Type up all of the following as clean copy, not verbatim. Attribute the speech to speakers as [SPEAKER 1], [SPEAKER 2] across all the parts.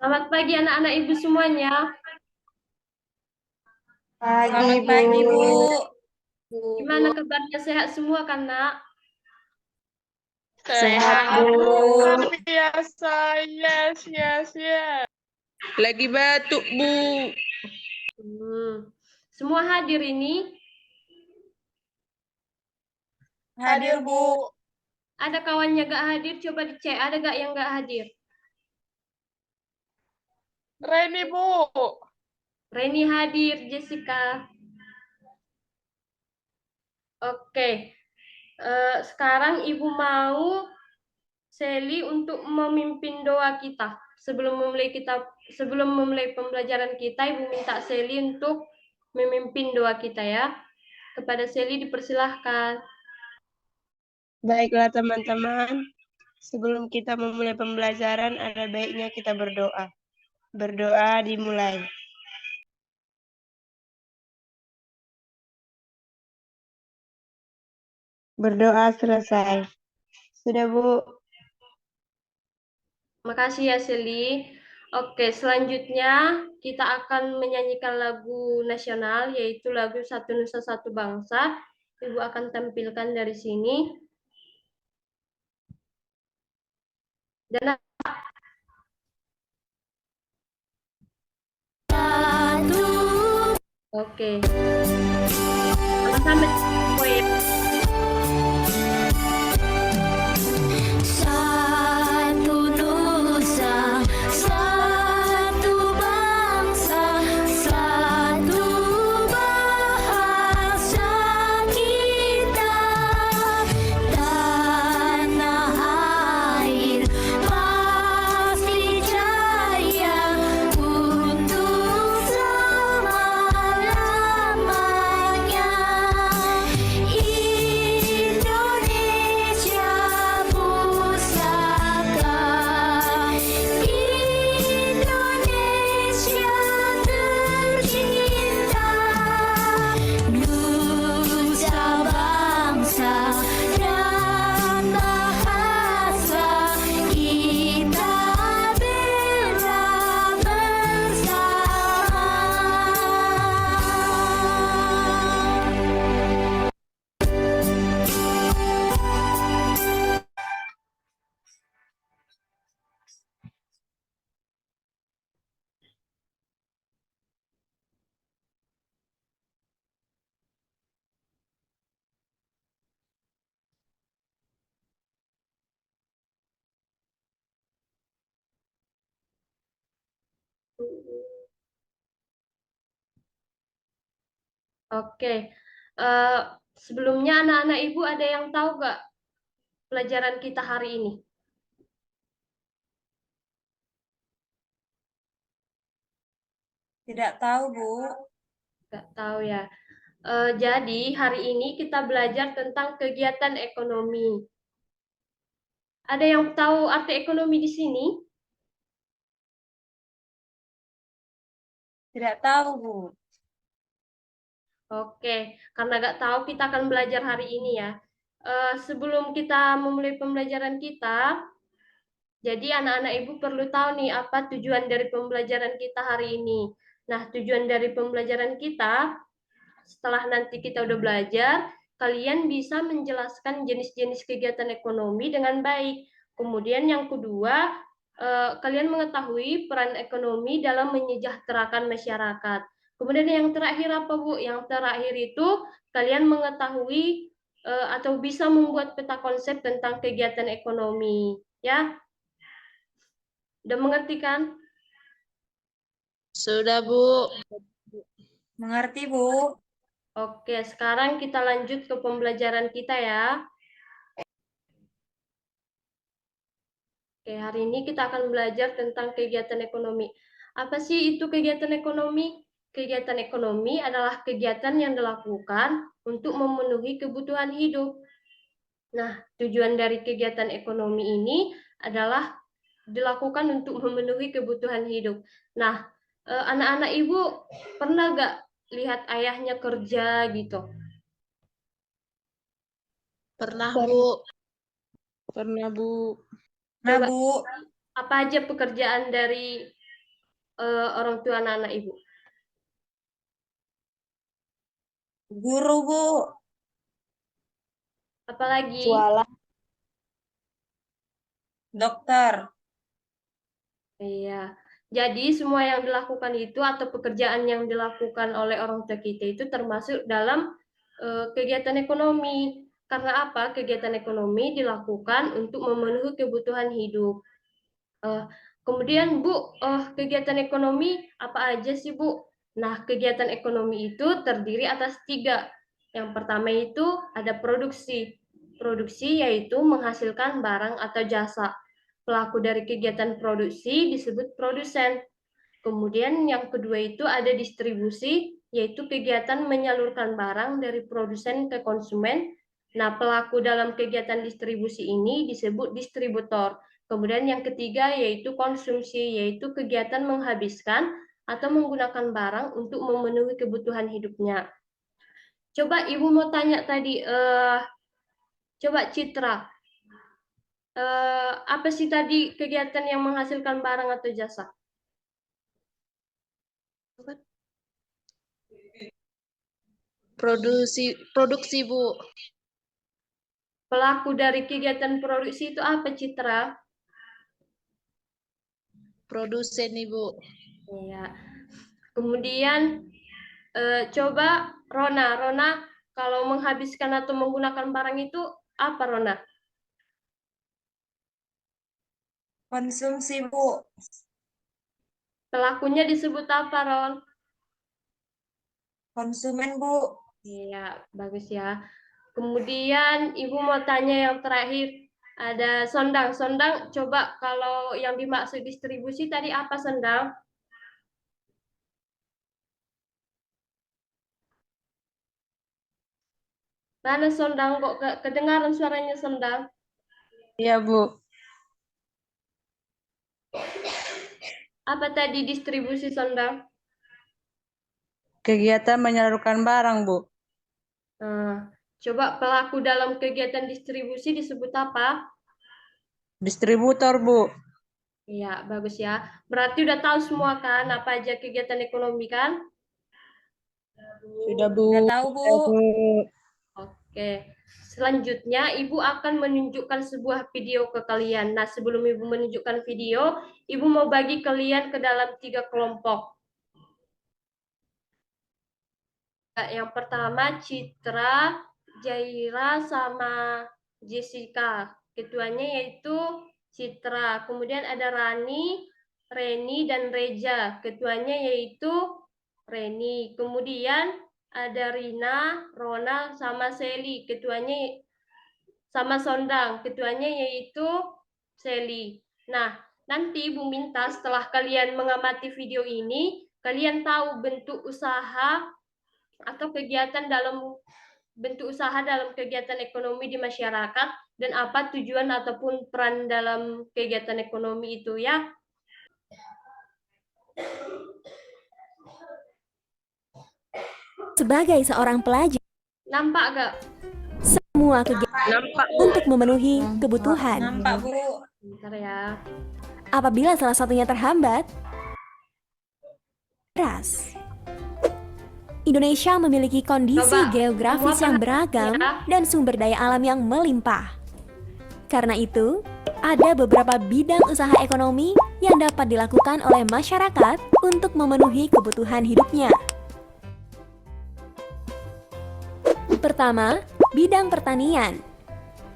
[SPEAKER 1] Selamat pagi anak-anak ibu semuanya.
[SPEAKER 2] Selamat pagi, Bu.
[SPEAKER 1] Gimana kabarnya, sehat semua kan, Nak?
[SPEAKER 2] Sehat, Bu.
[SPEAKER 3] Luar biasa, yes. Lagi batuk, Bu.
[SPEAKER 1] Semua hadir ini?
[SPEAKER 2] Hadir, Bu.
[SPEAKER 1] Ada kawannya gak hadir? Coba dicek, ada gak yang gak hadir?
[SPEAKER 3] Reni, Bu.
[SPEAKER 1] Reni hadir, Jessica. Oke. Sekarang Ibu mau Sally untuk memimpin doa kita. Sebelum memulai pembelajaran kita, Ibu minta Sally untuk memimpin doa kita ya. Kepada Sally dipersilahkan.
[SPEAKER 2] Baiklah, teman-teman. Sebelum kita memulai pembelajaran, ada baiknya kita berdoa. Berdoa dimulai. Berdoa selesai. Sudah, Bu.
[SPEAKER 1] Makasih ya, Sally. Oke, selanjutnya kita akan menyanyikan lagu nasional, yaitu lagu Satu Nusa Satu Bangsa. Ibu akan tampilkan dari sini. Dan oke. Sama-sama.
[SPEAKER 4] Satu nusa, satu bangsa, satu bahasa kita, tanah air pasti jaya untuk selama-lamanya. Indonesia pusaka, Indonesia tercinta, nusa bangsa dan bahasa kita bela bersama.
[SPEAKER 1] Oke. Sebelumnya anak-anak ibu ada yang tahu gak pelajaran kita hari ini?
[SPEAKER 2] Tidak tahu, Bu.
[SPEAKER 1] Gak tahu ya. Jadi hari ini kita belajar tentang kegiatan ekonomi. Ada yang tahu arti ekonomi di sini?
[SPEAKER 2] Tidak tahu, Bu.
[SPEAKER 1] Oke, karena gak tahu kita akan belajar hari ini ya. Sebelum kita memulai pembelajaran kita, jadi anak-anak ibu perlu tahu nih apa tujuan dari pembelajaran kita hari ini. Nah, tujuan dari pembelajaran kita, setelah nanti kita udah belajar, kalian bisa menjelaskan jenis-jenis kegiatan ekonomi dengan baik. Kemudian yang kedua, kalian mengetahui peran ekonomi dalam menyejahterakan masyarakat. Kemudian yang terakhir apa, Bu? Yang terakhir itu kalian mengetahui atau bisa membuat peta konsep tentang kegiatan ekonomi, ya. Udah mengerti kan?
[SPEAKER 3] Sudah, Bu.
[SPEAKER 2] Mengerti, Bu.
[SPEAKER 1] Oke, sekarang kita lanjut ke pembelajaran kita ya. Oke, hari ini kita akan belajar tentang kegiatan ekonomi. Apa sih itu kegiatan ekonomi? Kegiatan ekonomi adalah kegiatan yang dilakukan untuk memenuhi kebutuhan hidup. Nah, tujuan dari kegiatan ekonomi ini adalah dilakukan untuk memenuhi kebutuhan hidup. Nah, anak-anak ibu pernah gak lihat ayahnya kerja gitu?
[SPEAKER 3] Pernah, Bu. Pernah, Bu.
[SPEAKER 2] Nah,
[SPEAKER 1] Coba
[SPEAKER 2] Bu.
[SPEAKER 1] apa aja pekerjaan dari orang tua anak-anak Ibu?
[SPEAKER 2] Guru, Bu.
[SPEAKER 1] Apalagi?
[SPEAKER 2] Jualan. Dokter.
[SPEAKER 1] Iya. Jadi semua yang dilakukan itu atau pekerjaan yang dilakukan oleh orang tua kita itu termasuk dalam kegiatan ekonomi. Karena apa? Kegiatan ekonomi dilakukan untuk memenuhi kebutuhan hidup. Eh, Kemudian Bu, kegiatan ekonomi apa aja sih Bu? Nah, kegiatan ekonomi itu terdiri atas 3. Yang pertama itu ada produksi. Produksi yaitu menghasilkan barang atau jasa. Pelaku dari kegiatan produksi disebut produsen. Kemudian yang kedua itu ada distribusi, yaitu kegiatan menyalurkan barang dari produsen ke konsumen. Nah, pelaku dalam kegiatan distribusi ini disebut distributor. Kemudian yang ketiga yaitu konsumsi, yaitu kegiatan menghabiskan atau menggunakan barang untuk memenuhi kebutuhan hidupnya. Coba Ibu mau tanya tadi, coba Citra, apa sih tadi kegiatan yang menghasilkan barang atau jasa?
[SPEAKER 3] Produksi, Bu.
[SPEAKER 1] Pelaku dari kegiatan produksi itu apa, Citra?
[SPEAKER 3] Produsen, Ibu.
[SPEAKER 1] Ya. Kemudian coba Rona. Rona, kalau menghabiskan atau menggunakan barang itu apa, Rona?
[SPEAKER 2] Konsumsi, Bu.
[SPEAKER 1] Pelakunya disebut apa, Ron?
[SPEAKER 2] Konsumen, Bu.
[SPEAKER 1] Iya, bagus ya. Kemudian Ibu mau tanya yang terakhir. Ada Sondang. Sondang, coba kalau yang dimaksud distribusi tadi apa, Sondang? Mana Sondang? Kok kedengaran suaranya Sondang?
[SPEAKER 3] Iya, Bu.
[SPEAKER 1] Apa tadi distribusi, Sondang?
[SPEAKER 3] Kegiatan menyalurkan barang, Bu.
[SPEAKER 1] Nah, coba pelaku dalam kegiatan distribusi disebut apa?
[SPEAKER 3] Distributor, Bu.
[SPEAKER 1] Iya, bagus ya. Berarti udah tahu semua kan apa aja kegiatan ekonomi kan?
[SPEAKER 3] Sudah, Bu.
[SPEAKER 2] Udah tahu, Bu.
[SPEAKER 1] Oke. Selanjutnya, Ibu akan menunjukkan sebuah video ke kalian. Nah, sebelum Ibu menunjukkan video, Ibu mau bagi kalian ke dalam 3 kelompok. Yang pertama, Citra, Jaira, sama Jessica. Ketuanya yaitu Citra. Kemudian ada Rani, Reni, dan Reja. Ketuanya yaitu Reni. Kemudian ada Rina, Rona, sama Seli. Ketuanya sama Sondang. Ketuanya yaitu Seli. Nah, nanti Ibu minta setelah kalian mengamati video ini, kalian tahu bentuk usaha atau kegiatan dalam bentuk usaha dalam kegiatan ekonomi di masyarakat dan apa tujuan ataupun peran dalam kegiatan ekonomi itu ya.
[SPEAKER 5] Sebagai seorang pelajar,
[SPEAKER 1] Nampak gak?
[SPEAKER 5] semua kegiatan
[SPEAKER 3] Nampak.
[SPEAKER 5] untuk memenuhi kebutuhan.
[SPEAKER 2] Nampak, Bu.
[SPEAKER 1] Bentar ya.
[SPEAKER 5] Apabila salah satunya terhambat, beras. Indonesia memiliki kondisi
[SPEAKER 1] Coba,
[SPEAKER 5] geografis
[SPEAKER 1] semua
[SPEAKER 5] yang
[SPEAKER 1] perhatikan
[SPEAKER 5] beragam
[SPEAKER 1] ya.
[SPEAKER 5] dan sumber daya alam yang melimpah. Karena itu, ada beberapa bidang usaha ekonomi yang dapat dilakukan oleh masyarakat untuk memenuhi kebutuhan hidupnya. Pertama, bidang pertanian,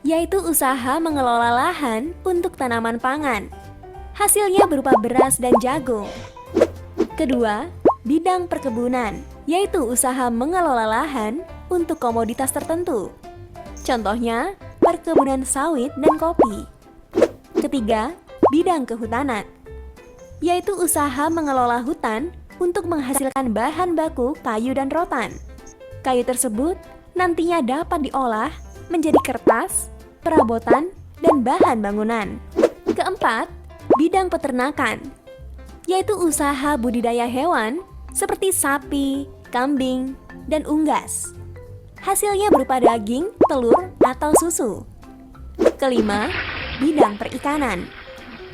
[SPEAKER 5] yaitu usaha mengelola lahan untuk tanaman pangan. Hasilnya berupa beras dan jagung. Kedua, bidang perkebunan, yaitu usaha mengelola lahan untuk komoditas tertentu. Contohnya, perkebunan sawit dan kopi. Ketiga, bidang kehutanan, yaitu usaha mengelola hutan untuk menghasilkan bahan baku kayu dan rotan. Kayu tersebut nantinya dapat diolah menjadi kertas, perabotan, dan bahan bangunan. Keempat, bidang peternakan, yaitu usaha budidaya hewan seperti sapi, kambing, dan unggas. Hasilnya berupa daging, telur, atau susu. Kelima, bidang perikanan,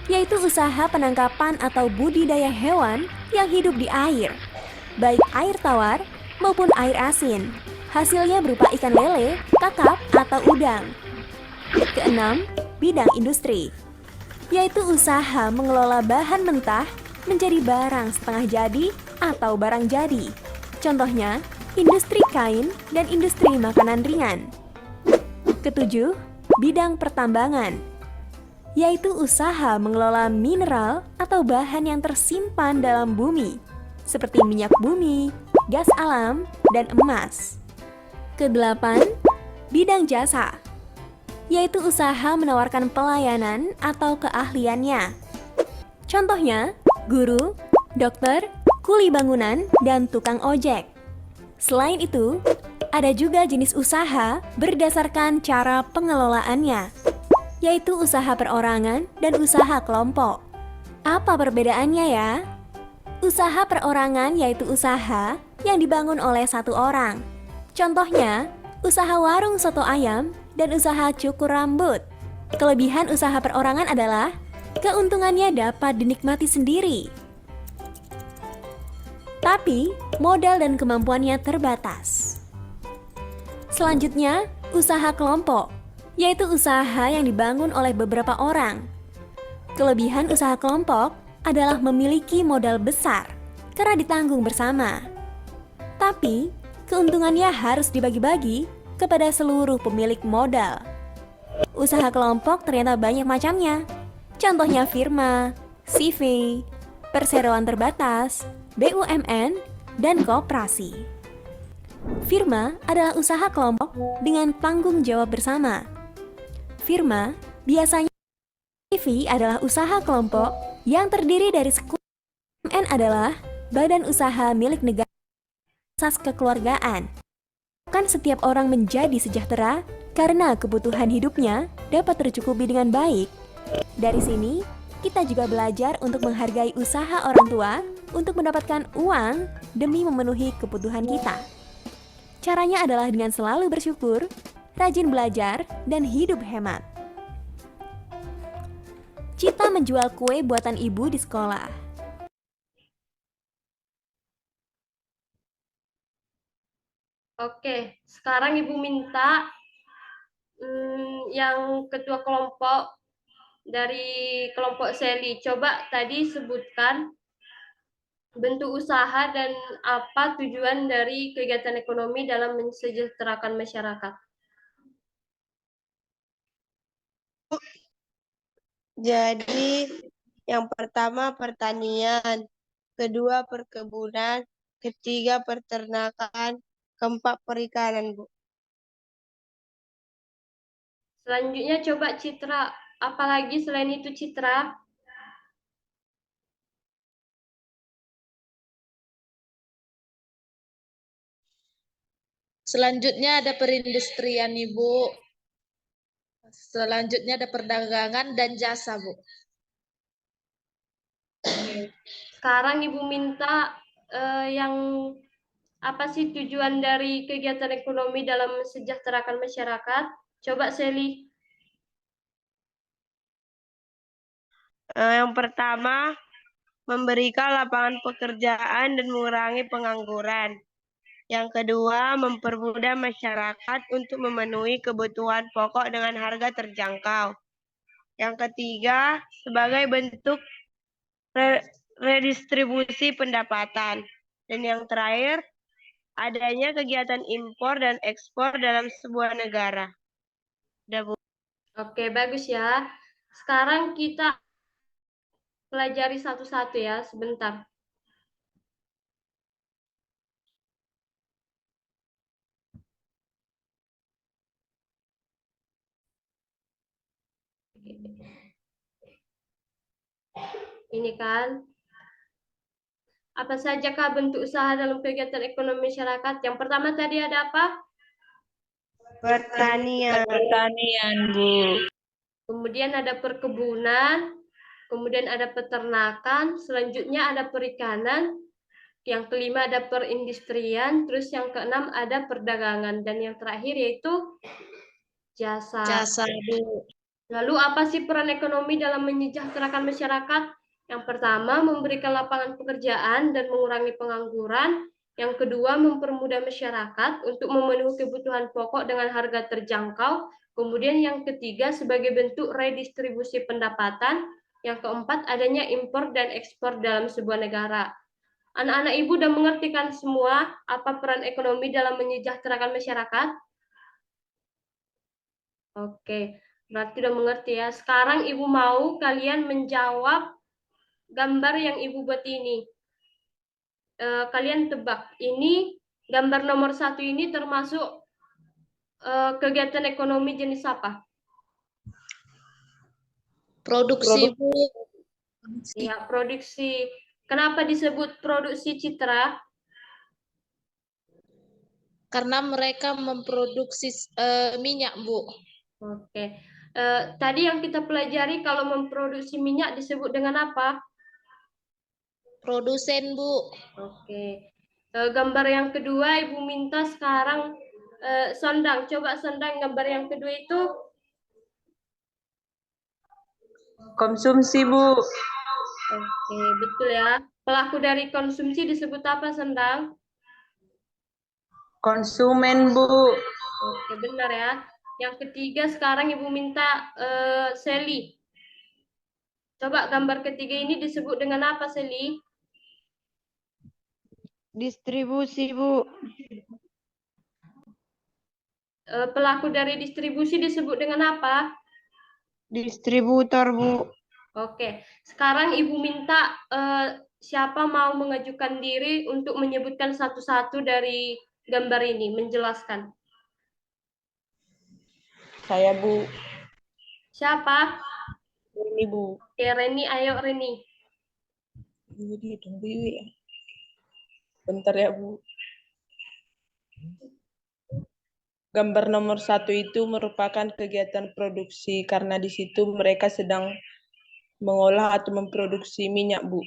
[SPEAKER 5] yaitu usaha penangkapan atau budidaya hewan yang hidup di air, baik air tawar maupun air asin. Hasilnya berupa ikan lele, kakap, atau udang. Keenam, bidang industri, yaitu usaha mengelola bahan mentah menjadi barang setengah jadi atau barang jadi. Contohnya, industri kain dan industri makanan ringan. Ketujuh, bidang pertambangan, yaitu usaha mengelola mineral atau bahan yang tersimpan dalam bumi, seperti minyak bumi, gas alam, dan emas. Kedelapan, bidang jasa, yaitu usaha menawarkan pelayanan atau keahliannya. Contohnya, guru, dokter, kuli bangunan, dan tukang ojek. Selain itu, ada juga jenis usaha berdasarkan cara pengelolaannya, yaitu usaha perorangan dan usaha kelompok. Apa perbedaannya ya? Usaha perorangan yaitu usaha yang dibangun oleh satu orang. Contohnya, usaha warung soto ayam dan usaha cukur rambut. Kelebihan usaha perorangan adalah keuntungannya dapat dinikmati sendiri. Tapi, modal dan kemampuannya terbatas. Selanjutnya, usaha kelompok, yaitu usaha yang dibangun oleh beberapa orang. Kelebihan usaha kelompok adalah memiliki modal besar karena ditanggung bersama. Tapi, keuntungannya harus dibagi-bagi kepada seluruh pemilik modal. Usaha kelompok ternyata banyak macamnya. Contohnya firma, CV, perseroan terbatas, BUMN, dan koperasi. Firma adalah usaha kelompok dengan tanggung jawab bersama. Firma biasanya. CV adalah usaha kelompok yang terdiri dari BUMN adalah badan usaha milik negara asas kekeluargaan. Kan setiap orang menjadi sejahtera karena kebutuhan hidupnya dapat tercukupi dengan baik. Dari sini, kita juga belajar untuk menghargai usaha orang tua untuk mendapatkan uang demi memenuhi kebutuhan kita. Caranya adalah dengan selalu bersyukur, rajin belajar, dan hidup hemat. Cita menjual kue buatan ibu di sekolah.
[SPEAKER 1] Oke, sekarang Ibu minta yang ketua kelompok dari kelompok Seli. Coba tadi sebutkan bentuk usaha dan apa tujuan dari kegiatan ekonomi dalam mensejahterakan masyarakat.
[SPEAKER 6] Jadi yang pertama pertanian, kedua perkebunan, ketiga peternakan, keempat perikanan, Bu.
[SPEAKER 1] Selanjutnya coba Citra, apalagi selain itu Citra?
[SPEAKER 7] Selanjutnya ada perindustrian, Ibu. Selanjutnya ada perdagangan dan jasa, Bu.
[SPEAKER 1] Sekarang Ibu minta yang apa sih tujuan dari kegiatan ekonomi dalam mensejahterakan masyarakat? Coba Seli.
[SPEAKER 6] Yang pertama, memberikan lapangan pekerjaan dan mengurangi pengangguran. Yang kedua, mempermudah masyarakat untuk memenuhi kebutuhan pokok dengan harga terjangkau. Yang ketiga, sebagai bentuk redistribusi pendapatan. Dan yang terakhir, adanya kegiatan impor dan ekspor dalam sebuah negara. Udah, Bu.
[SPEAKER 1] Oke, bagus ya. Sekarang kita pelajari satu-satu ya, sebentar. Ini kan, apa sajakah bentuk usaha dalam kegiatan ekonomi masyarakat? Yang pertama tadi ada apa?
[SPEAKER 6] Pertanian.
[SPEAKER 3] Pertanian, Bu.
[SPEAKER 1] Kemudian ada perkebunan, kemudian ada peternakan, selanjutnya ada perikanan, yang kelima ada perindustrian, terus yang keenam ada perdagangan, dan yang terakhir yaitu jasa.
[SPEAKER 7] Jasa, Bu.
[SPEAKER 1] Lalu apa sih peran ekonomi dalam menyejahterakan masyarakat? Yang pertama, memberikan lapangan pekerjaan dan mengurangi pengangguran. Yang kedua, mempermudah masyarakat untuk memenuhi kebutuhan pokok dengan harga terjangkau. Kemudian yang ketiga, sebagai bentuk redistribusi pendapatan. Yang keempat, adanya impor dan ekspor dalam sebuah negara. Anak-anak ibu sudah mengerti kan semua apa peran ekonomi dalam menyejahterakan masyarakat? Oke, berarti udah mengerti ya. Sekarang ibu mau kalian menjawab gambar yang ibu buat ini. Kalian tebak, ini gambar nomor 1 ini termasuk kegiatan ekonomi jenis apa?
[SPEAKER 7] Produksi, Bu.
[SPEAKER 1] Ya, produksi. Kenapa disebut produksi citra?
[SPEAKER 7] Karena mereka memproduksi minyak, Bu.
[SPEAKER 1] Oke. Tadi yang kita pelajari kalau memproduksi minyak disebut dengan apa?
[SPEAKER 7] Produsen, Bu.
[SPEAKER 1] Oke. Gambar yang kedua ibu minta sekarang Sondang. Coba Sondang gambar yang kedua itu.
[SPEAKER 3] Konsumsi, Bu.
[SPEAKER 1] Oke, betul ya. Pelaku dari konsumsi disebut apa, Sondang?
[SPEAKER 3] Konsumen, Bu.
[SPEAKER 1] Oke, benar ya. Yang ketiga sekarang ibu minta Sally. Coba gambar ketiga ini disebut dengan apa, Sally?
[SPEAKER 6] Distribusi, Bu.
[SPEAKER 1] Pelaku dari distribusi disebut dengan apa?
[SPEAKER 6] Distributor, Bu.
[SPEAKER 1] Oke, sekarang ibu minta siapa mau mengajukan diri untuk menyebutkan satu-satu dari gambar ini, menjelaskan.
[SPEAKER 3] Saya, Bu.
[SPEAKER 1] Siapa?
[SPEAKER 3] Ini, Bu.
[SPEAKER 1] Oke, Reni, ayo Reni.
[SPEAKER 3] Tunggu ya. Bentar ya, Bu. Gambar nomor 1 itu merupakan kegiatan produksi karena di situ mereka sedang mengolah atau memproduksi minyak, Bu.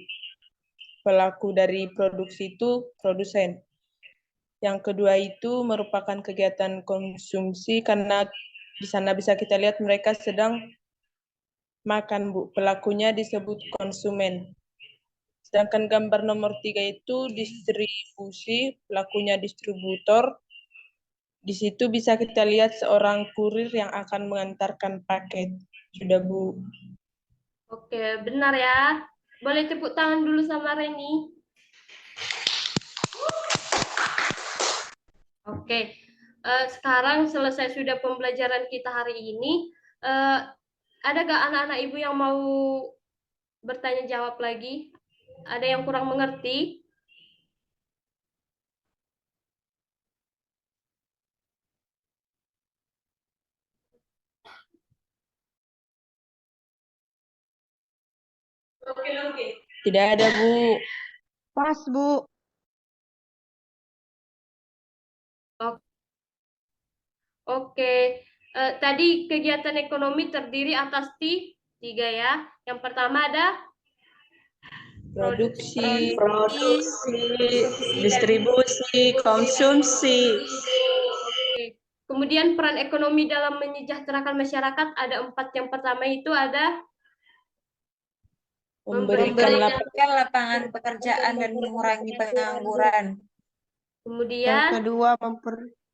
[SPEAKER 3] Pelaku dari produksi itu produsen. Yang kedua itu merupakan kegiatan konsumsi karena di sana bisa kita lihat mereka sedang makan, Bu. Pelakunya disebut konsumen. Sedangkan gambar nomor 3 itu distribusi, pelakunya distributor. Di situ bisa kita lihat seorang kurir yang akan mengantarkan paket. Sudah, Bu.
[SPEAKER 1] Oke, benar ya. Boleh tepuk tangan dulu sama Reni. Oke, sekarang selesai sudah pembelajaran kita hari ini. Ada gak anak-anak ibu yang mau bertanya jawab lagi? Ada yang kurang mengerti?
[SPEAKER 3] Tidak ada, Bu.
[SPEAKER 6] Pas, Bu.
[SPEAKER 1] Oke, tadi kegiatan ekonomi terdiri atas tiga ya. Yang pertama ada
[SPEAKER 3] Produksi, distribusi, konsumsi.
[SPEAKER 1] Oke. Kemudian peran ekonomi dalam menyejahterakan masyarakat ada 4. Yang pertama itu ada
[SPEAKER 3] Memberikan
[SPEAKER 2] lapangan pekerjaan dan mengurangi pengangguran.
[SPEAKER 6] Yang
[SPEAKER 1] kemudian
[SPEAKER 6] kedua,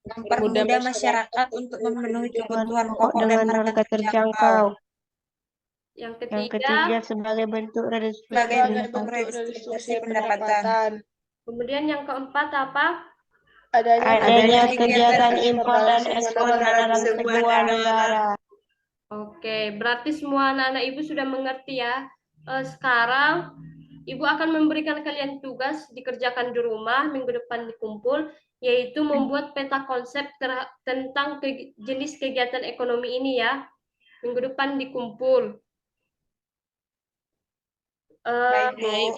[SPEAKER 2] Mempermudah masyarakat untuk memenuhi kebutuhan pokok
[SPEAKER 6] dengan
[SPEAKER 2] dan
[SPEAKER 6] harga terjangkau.
[SPEAKER 1] yang
[SPEAKER 6] Yang
[SPEAKER 1] ketiga,
[SPEAKER 6] ketiga, sebagai bentuk
[SPEAKER 2] Sebagai bentuk
[SPEAKER 6] redistribusi
[SPEAKER 2] redistribusi pendapatan.
[SPEAKER 1] kemudian yang keempat apa?
[SPEAKER 6] adanya kegiatan impor dan ekspor dalam sebuah negara.
[SPEAKER 1] Oke, berarti semua anak-anak ibu sudah mengerti ya. Sekarang ibu akan memberikan kalian tugas dikerjakan di rumah, minggu depan dikumpul, yaitu membuat peta konsep tentang jenis kegiatan ekonomi ini ya. Minggu depan dikumpul.
[SPEAKER 2] Baik,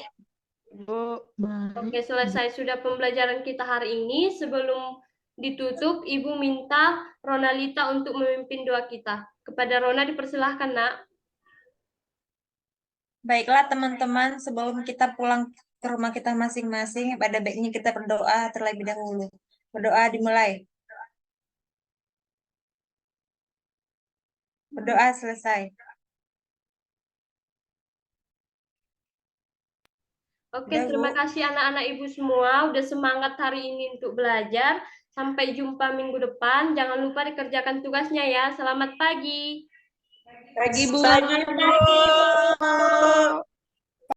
[SPEAKER 6] Bu.
[SPEAKER 1] Oke, selesai sudah pembelajaran kita hari ini. Sebelum ditutup, Ibu minta Ronalita untuk memimpin doa kita. Kepada Rona dipersilahkan, Nak.
[SPEAKER 2] Baiklah teman-teman, sebelum kita pulang ke rumah kita masing-masing, pada baiknya kita berdoa terlebih dahulu. Berdoa dimulai. Berdoa selesai.
[SPEAKER 1] Oke,
[SPEAKER 2] Udah,
[SPEAKER 1] terima
[SPEAKER 2] Bu.
[SPEAKER 1] kasih anak-anak ibu semua udah semangat hari ini untuk belajar. Sampai jumpa minggu depan. Jangan lupa dikerjakan tugasnya ya. Selamat pagi.
[SPEAKER 3] Pagi, Bu.
[SPEAKER 6] Selamat pagi, Bu.